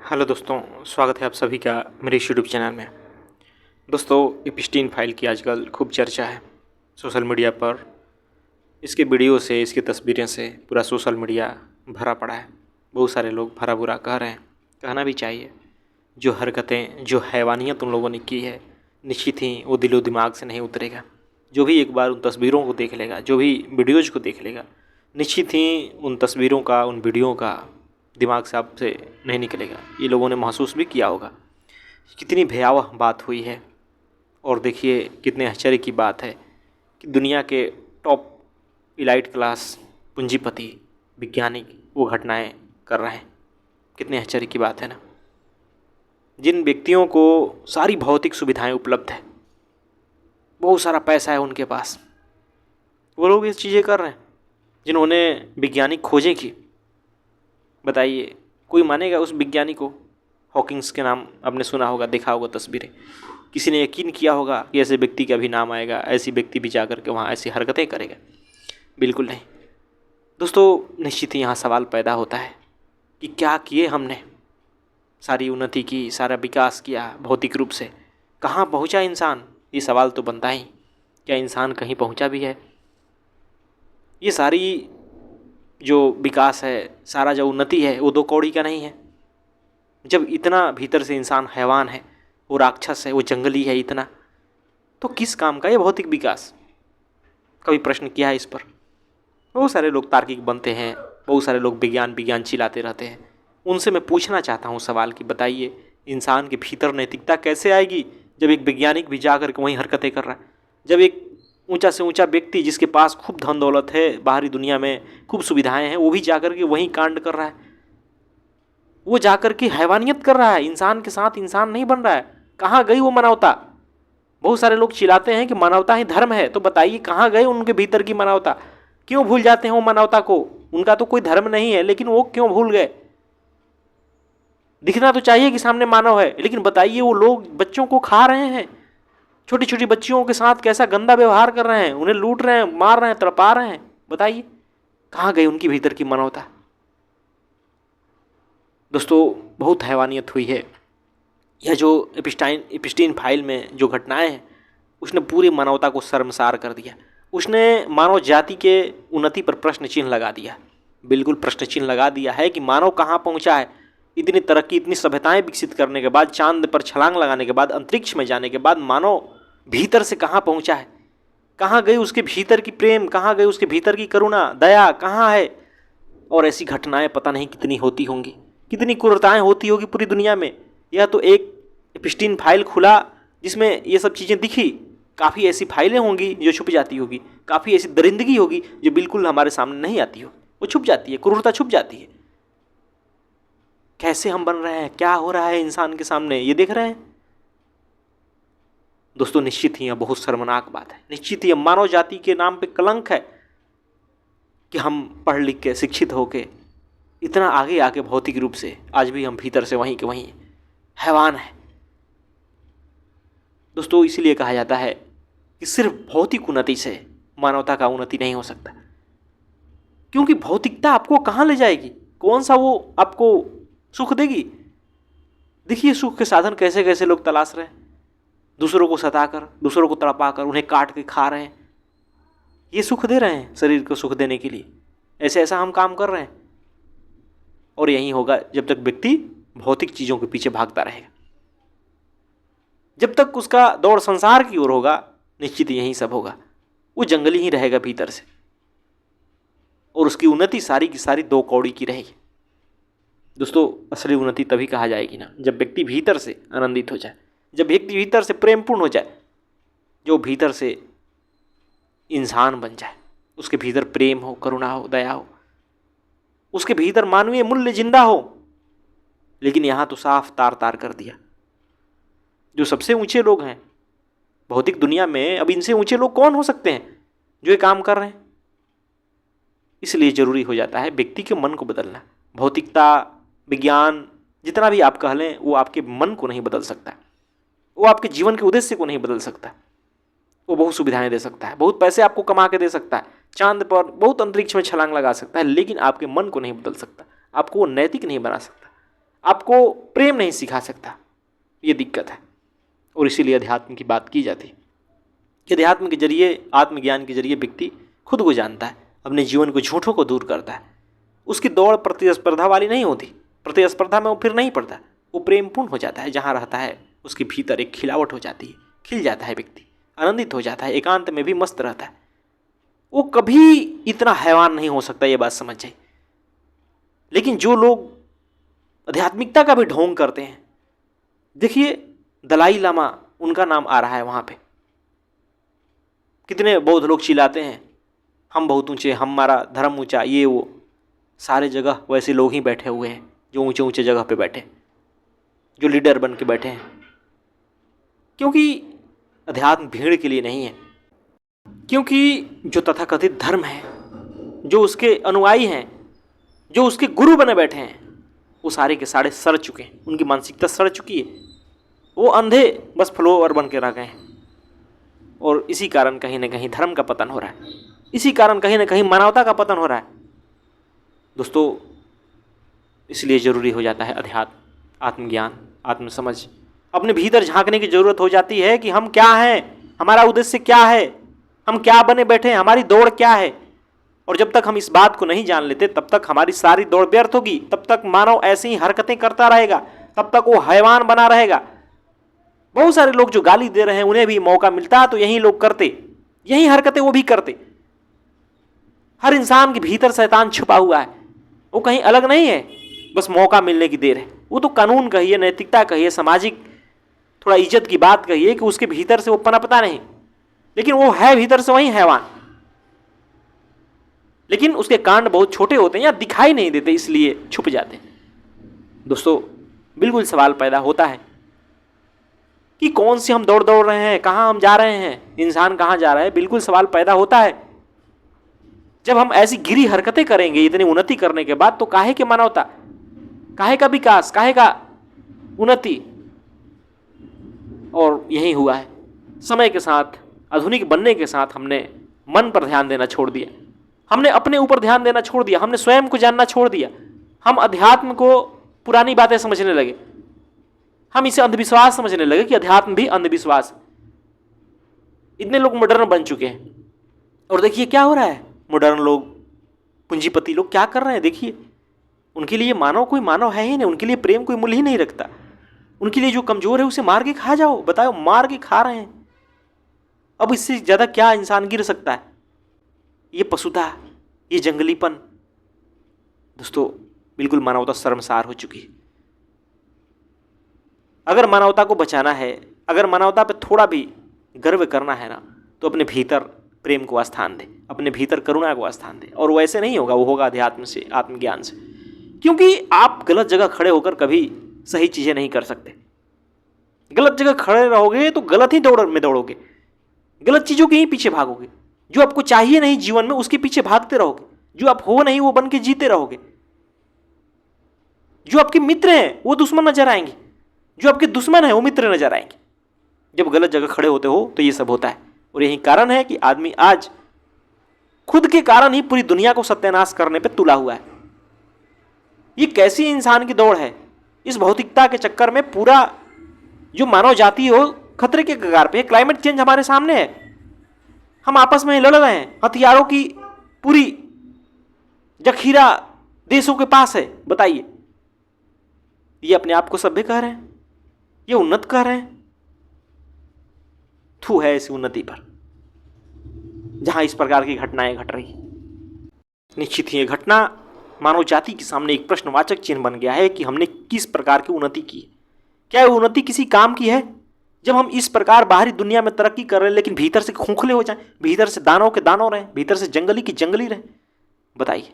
Hello दोस्तों, स्वागत है आप सभी का मेरे यूट्यूब चैनल में। दोस्तों, एपिस्टीन फाइल की आजकल खूब चर्चा है सोशल मीडिया पर। इसके वीडियो से, इसकी तस्वीरें से पूरा सोशल मीडिया भरा पड़ा है। बहुत सारे लोग भरा बुरा कह रहे हैं, कहना भी चाहिए। जो हरकतें, जो हैवानियत उन लोगों ने की है, निश्चित ही वो दिलो दिमाग से नहीं उतरेगा। जो भी एक बार उन तस्वीरों को देख लेगा, जो भी वीडियोज़ को देख लेगा, निश्चित ही उन तस्वीरों का, उन वीडियो का दिमाग से आपसे नहीं निकलेगा। ये लोगों ने महसूस भी किया होगा कितनी भयावह बात हुई है। और देखिए कितने आश्चर्य की बात है कि दुनिया के टॉप इलाइट क्लास पूंजीपति, वैज्ञानिक वो घटनाएं कर रहे हैं। कितने आश्चर्य की बात है ना। जिन व्यक्तियों को सारी भौतिक सुविधाएं उपलब्ध है, बहुत सारा पैसा है उनके पास, वो लोग ये चीज़ें कर रहे हैं जिन्होंने वैज्ञानिक खोजें की। बताइए, कोई मानेगा उस विज्ञानी को? हॉकिंग्स के नाम आपने सुना होगा, देखा होगा तस्वीरें। किसी ने यकीन किया होगा कि ऐसे व्यक्ति का भी नाम आएगा, ऐसी व्यक्ति भी जा कर के वहाँ ऐसी हरकतें करेगा? बिल्कुल नहीं। दोस्तों, निश्चित ही यहाँ सवाल पैदा होता है कि क्या किए हमने? सारी उन्नति की, सारा विकास किया भौतिक रूप से, कहाँ पहुँचा इंसान? ये सवाल तो बनता ही। क्या इंसान कहीं पहुँचा भी है? ये सारी जो विकास है, सारा जो उन्नति है, वो दो कौड़ी का नहीं है। जब इतना भीतर से इंसान हैवान है, वो राक्षस है, वो जंगली है इतना, तो किस काम का ये भौतिक विकास? कभी प्रश्न किया है इस पर? बहुत सारे लोग तार्किक बनते हैं, बहुत सारे लोग विज्ञान विज्ञान चिल्लाते रहते हैं। उनसे मैं पूछना चाहता हूँ सवाल कि बताइए, इंसान के भीतर नैतिकता कैसे आएगी जब एक वैज्ञानिक भी जा कर के वहीं हरकतें कर रहा है? जब एक ऊंचा से ऊंचा व्यक्ति जिसके पास खूब धन दौलत है, बाहरी दुनिया में खूब सुविधाएं हैं, वो भी जाकर के वहीं कांड कर रहा है, वो जाकर के हैवानियत कर रहा है, इंसान के साथ इंसान नहीं बन रहा है। कहाँ गई वो मानवता? बहुत सारे लोग चिल्लाते हैं कि मानवता ही धर्म है, तो बताइए कहाँ गए उनके भीतर की मानवता? क्यों भूल जाते हैं वो मानवता को? उनका तो कोई धर्म नहीं है, लेकिन वो क्यों भूल गए? दिखना तो चाहिए कि सामने मानव है, लेकिन बताइए वो लोग बच्चों को खा रहे हैं, छोटी छोटी बच्चियों के साथ कैसा गंदा व्यवहार कर रहे हैं, उन्हें लूट रहे हैं, मार रहे हैं, तड़पा रहे हैं। बताइए कहाँ गई उनकी भीतर की मानवता? दोस्तों, बहुत हैवानियत हुई है। यह जो एपिस्टीन फाइल में जो घटनाएं हैं, उसने पूरी मानवता को शर्मसार कर दिया। उसने मानव जाति के उन्नति पर प्रश्न चिन्ह लगा दिया। बिल्कुल प्रश्न चिन्ह लगा दिया है कि मानव कहाँ पहुँचा है। इतनी तरक्की, इतनी सभ्यताएं विकसित करने के बाद, चांद पर छलांग लगाने के बाद, अंतरिक्ष में जाने के बाद, मानव भीतर से कहाँ पहुँचा है? कहाँ गई उसके भीतर की प्रेम? कहाँ गई उसके भीतर की करुणा, दया कहाँ है? और ऐसी घटनाएं पता नहीं कितनी होती होंगी, कितनी क्रूरताएं होती होगी पूरी दुनिया में। यह तो एक एपिस्टीन फाइल खुला जिसमें ये सब चीज़ें दिखी। काफ़ी ऐसी फाइलें होंगी जो छुप जाती होगी, काफ़ी ऐसी दरिंदगी होगी जो बिल्कुल हमारे सामने नहीं आती हो, वो छुप जाती है, क्रूरता छुप जाती है। कैसे हम बन रहे हैं, क्या हो रहा है इंसान के सामने, ये देख रहे हैं। दोस्तों, निश्चित ही यह बहुत शर्मनाक बात है। निश्चित ही मानव जाति के नाम पे कलंक है कि हम पढ़ लिख के, शिक्षित होके इतना आगे आके भौतिक रूप से आज भी हम भीतर से वहीं के वहीं हैवान है। दोस्तों, इसीलिए कहा जाता है कि सिर्फ भौतिक उन्नति से मानवता का उन्नति नहीं हो सकता, क्योंकि भौतिकता आपको कहाँ ले जाएगी? कौन सा वो आपको सुख देगी? देखिए सुख के साधन कैसे कैसे लोग तलाश रहे हैं, दूसरों को सताकर, दूसरों को तड़पाकर, उन्हें काट के खा रहे हैं। ये सुख दे रहे हैं शरीर को सुख देने के लिए, ऐसा हम काम कर रहे हैं। और यही होगा जब तक व्यक्ति भौतिक चीज़ों के पीछे भागता रहेगा। जब तक उसका दौड़ संसार की ओर होगा, निश्चित यही सब होगा। वो जंगली ही रहेगा भीतर से, और उसकी उन्नति सारी की सारी दो कौड़ी की रहेगी। दोस्तों, असली उन्नति तभी कहा जाएगी ना, जब व्यक्ति भीतर से आनंदित हो जाए, जब व्यक्ति भीतर से प्रेमपूर्ण हो जाए, जो भीतर से इंसान बन जाए, उसके भीतर प्रेम हो, करुणा हो, दया हो, उसके भीतर मानवीय मूल्य जिंदा हो। लेकिन यहाँ तो साफ तार तार कर दिया। जो सबसे ऊंचे लोग हैं भौतिक दुनिया में, अब इनसे ऊंचे लोग कौन हो सकते हैं जो ये काम कर रहे हैं? इसलिए जरूरी हो जाता है व्यक्ति के मन को बदलना। भौतिकता, विज्ञान, जितना भी आप कह लें, वो आपके मन को नहीं बदल सकता, वो आपके जीवन के उद्देश्य को नहीं बदल सकता। वो बहुत सुविधाएं दे सकता है, बहुत पैसे आपको कमा के दे सकता है, चांद पर, बहुत अंतरिक्ष में छलांग लगा सकता है, लेकिन आपके मन को नहीं बदल सकता, आपको वो नैतिक नहीं बना सकता, आपको प्रेम नहीं सिखा सकता। ये दिक्कत है। और इसीलिए अध्यात्म की बात की जाती है कि अध्यात्म के जरिए, आत्मज्ञान के जरिए व्यक्ति खुद को जानता है, अपने जीवन को झूठों को दूर करता है। उसकी दौड़ प्रतिस्पर्धा वाली नहीं होती, प्रतिस्पर्धा में वो फिर नहीं पड़ता, वो प्रेमपूर्ण हो जाता है। जहाँ रहता है उसके भीतर एक खिलावट हो जाती है, खिल जाता है व्यक्ति, आनंदित हो जाता है, एकांत में भी मस्त रहता है। वो कभी इतना हैवान नहीं हो सकता, ये बात समझ जाए। लेकिन जो लोग आध्यात्मिकता का भी ढोंग करते हैं, देखिए दलाई लामा, उनका नाम आ रहा है वहाँ पे, कितने बौद्ध लोग चिल्लाते हैं हम बहुत ऊंचे, हमारा धर्म ऊंचा, ये वो। सारे जगह वैसे लोग ही बैठे हुए हैं जो ऊंचे ऊंचे जगह पे बैठे, जो लीडर बन के बैठे हैं। क्योंकि अध्यात्म भीड़ के लिए नहीं है, क्योंकि जो तथाकथित धर्म है, जो उसके अनुयायी हैं, जो उसके गुरु बने बैठे हैं, वो सारे के सारे सड़ चुके हैं, उनकी मानसिकता सड़ चुकी है। वो अंधे बस फ्लोवर बन के रह गए हैं। और इसी कारण कहीं ना कहीं धर्म का पतन हो रहा है, इसी कारण कहीं ना कहीं मानवता का पतन हो रहा है। दोस्तों, इसलिए ज़रूरी हो जाता है अध्यात्म, आत्मज्ञान, आत्मसमझ। अपने भीतर झांकने की ज़रूरत हो जाती है कि हम क्या हैं, हमारा उद्देश्य क्या है, हम क्या बने बैठे हैं, हमारी दौड़ क्या है। और जब तक हम इस बात को नहीं जान लेते, तब तक हमारी सारी दौड़ व्यर्थ होगी। तब तक मानव ऐसी ही हरकतें करता रहेगा, तब तक वो हैवान बना रहेगा। बहुत सारे लोग जो गाली दे रहे हैं, उन्हें भी मौका मिलता तो यही लोग करते, यही हरकतें वो भी करते। हर इंसान के भीतर शैतान छुपा हुआ है, वो कहीं अलग नहीं है, बस मौका मिलने की देर है। वो तो कानून कहिए, नैतिकता कहिए, सामाजिक थोड़ा इज्जत की बात कहिए कि उसके भीतर से वो पनपता नहीं, लेकिन वो है भीतर से वही हैवान। लेकिन उसके कांड बहुत छोटे होते हैं या दिखाई नहीं देते, इसलिए छुप जाते हैं। दोस्तों, बिल्कुल सवाल पैदा होता है कि कौन सी हम दौड़ रहे हैं, कहाँ हम जा रहे हैं, इंसान कहाँ जा रहा है। बिल्कुल सवाल पैदा होता है। जब हम ऐसी गिरी हरकतें करेंगे इतनी उन्नति करने के बाद, तो काहे की मानवता, काहे का विकास, काहे का उन्नति। और यही हुआ है। समय के साथ, आधुनिक बनने के साथ हमने मन पर ध्यान देना छोड़ दिया, हमने अपने ऊपर ध्यान देना छोड़ दिया, हमने स्वयं को जानना छोड़ दिया। हम अध्यात्म को पुरानी बातें समझने लगे, हम इसे अंधविश्वास समझने लगे कि अध्यात्म भी अंधविश्वास है। इतने लोग मॉडर्न बन चुके हैं। और देखिए क्या हो रहा है, मॉडर्न लोग, पूंजीपति लोग क्या कर रहे हैं। देखिए, उनके लिए मानव कोई मानव है ही नहीं, उनके लिए प्रेम कोई मूल्य ही नहीं रखता। उनके लिए जो कमजोर है उसे मार के खा जाओ। बताओ, मार के खा रहे हैं। अब इससे ज्यादा क्या इंसान गिर सकता है। ये पशुता, ये जंगलीपन। दोस्तों, बिल्कुल मानवता शर्मसार हो चुकी है। अगर मानवता को बचाना है, अगर मानवता पे थोड़ा भी गर्व करना है ना, तो अपने भीतर प्रेम को स्थान दे, अपने भीतर करुणा को स्थान दे। और वैसे नहीं होगा, वो होगा अध्यात्म से, आत्मज्ञान से। क्योंकि आप गलत जगह खड़े होकर कभी सही चीजें नहीं कर सकते। गलत जगह खड़े रहोगे तो गलत ही दौड़ में दौड़ोगे, गलत चीजों के ही पीछे भागोगे। जो आपको चाहिए नहीं जीवन में, उसके पीछे भागते रहोगे। जो आप हो नहीं, वो बन के जीते रहोगे। जो आपके मित्र हैं वो दुश्मन नजर आएंगे, जो आपके दुश्मन है वो मित्र नजर आएंगे। जब गलत जगह खड़े होते हो तो ये सब होता है। और यही कारण है कि आदमी आज खुद के कारण ही पूरी दुनिया को सत्यानाश करने पे तुला हुआ है। ये कैसी इंसान की दौड़ है। इस भौतिकता के चक्कर में पूरा जो मानव जाति हो खतरे के कगार पे है। क्लाइमेट चेंज हमारे सामने है, हम आपस में लड़ रहे हैं। हथियारों की पूरी जखीरा देशों के पास है। बताइए, ये अपने आप को सभ्य कह रहे हैं, ये उन्नत कह रहे हैं। थू है इस उन्नति पर, जहां इस प्रकार की घटनाएं घट रही। निश्चित ही ये घटना मानव जाति के सामने एक प्रश्नवाचक चिन्ह बन गया है कि हमने किस प्रकार की उन्नति की। क्या उन्नति किसी काम की है? जब हम इस प्रकार बाहरी दुनिया में तरक्की कर रहे हैं, लेकिन भीतर से खोखले हो जाएं, भीतर से दानव के दानव रहें, भीतर से जंगली की जंगली रहें। बताइए,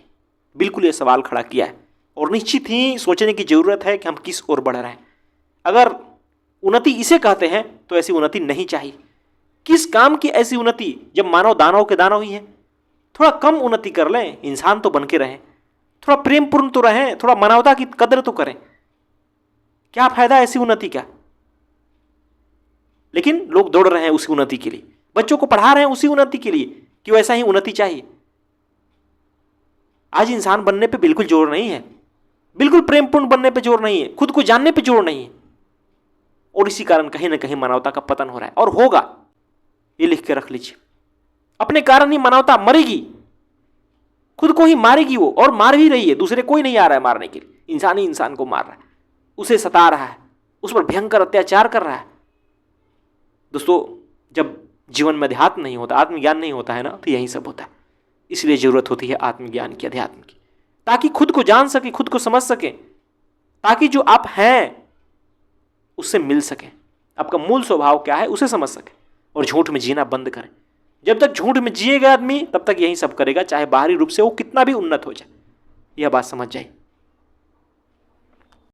बिल्कुल ये सवाल खड़ा किया है। और निश्चित ही सोचने की जरूरत है कि हम किस ओर बढ़ रहे हैं। अगर उन्नति इसे कहते हैं तो ऐसी उन्नति नहीं चाहिए। किस काम की ऐसी उन्नति जब मानव दानव के दानव ही है? थोड़ा कम उन्नति कर लें, इंसान तो बन के रहें, थोड़ा प्रेमपूर्ण तो रहें, थोड़ा मानवता की कदर तो करें। क्या फायदा ऐसी उन्नति का? लेकिन लोग दौड़ रहे हैं उसी उन्नति के लिए, बच्चों को पढ़ा रहे हैं उसी उन्नति के लिए कि वैसा ही उन्नति चाहिए। आज इंसान बनने पे बिल्कुल जोर नहीं है, बिल्कुल प्रेमपूर्ण बनने पे जोर नहीं है, खुद को जानने पे जोर नहीं है। और इसी कारण कहीं ना कहीं मानवता का पतन हो रहा है और होगा, ये लिख के रख लीजिए। अपने कारण ही मानवता मरेगी, खुद को ही मारेगी वो, और मार भी रही है। दूसरे कोई नहीं आ रहा है मारने के लिए, इंसान ही इंसान को मार रहा है, उसे सता रहा है, उस पर भयंकर अत्याचार कर रहा है। दोस्तों, जब जीवन में अध्यात्म नहीं होता, आत्मज्ञान नहीं होता है ना, तो यही सब होता है। इसलिए जरूरत होती है आत्मज्ञान की, अध्यात्म की, ताकि खुद को जान सके, खुद को समझ सके, ताकि जो आप हैं उससे मिल सके, आपका मूल स्वभाव क्या है उसे समझ सके, और झूठ में जीना बंद करें। जब तक झूठ में जिएगा आदमी, तब तक यही सब करेगा, चाहे बाहरी रूप से वो कितना भी उन्नत हो जाए। यह बात समझ जाए।